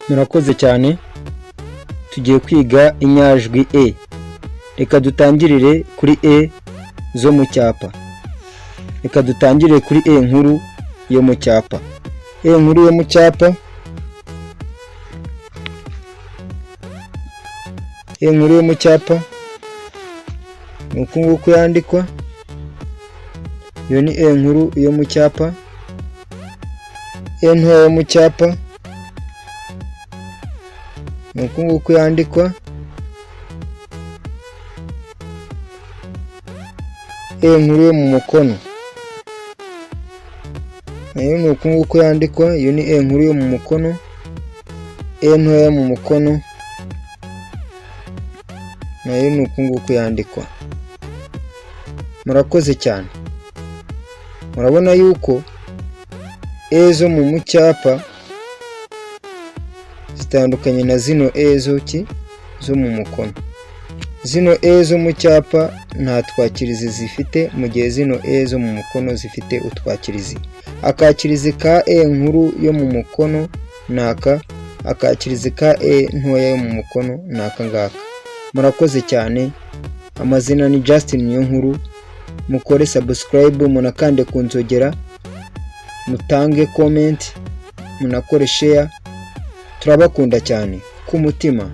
Murakoze cyane. Tugiye kwiga inyajwi e. Reka dutangirire kuri e zo mu cyapa. Reka dutangirire kuri e nkuru yo mu cyapa. E nkuru yo mu cyapa. E nkuru yo mu cyapa uku nguku yandikwa. Iyo ni e nkuru yo mu cyapa. E ntoya yo mu cyapa uku nguku yandikwa. E nkuru yo mu mukono nayo ni uku nguku yandikwa. Iyo ni e nkuru yo mu mukono. E ntoya mu mukono nayo ni uku nguku yandikwa. Murakoze cyane. Murabona yuko e zo mu cyapa zitandukanye na zino e zo mu mukono. Zino e zo mu cyapa nta twakirizi zifite, mu gihe zino e zo mu mukono zifite utwakirizi. Akakirizi ka e nkuru yo mu mukono naka, akakirizi ka e ntoya yo mu mukono naka ngaka. Murakoze cyane. Amazina ni Justin Niyonkuru. Mukore subscribe, munakande ku nzogera, mutange comment, munakore share. Turabakunda cyane ku mutima.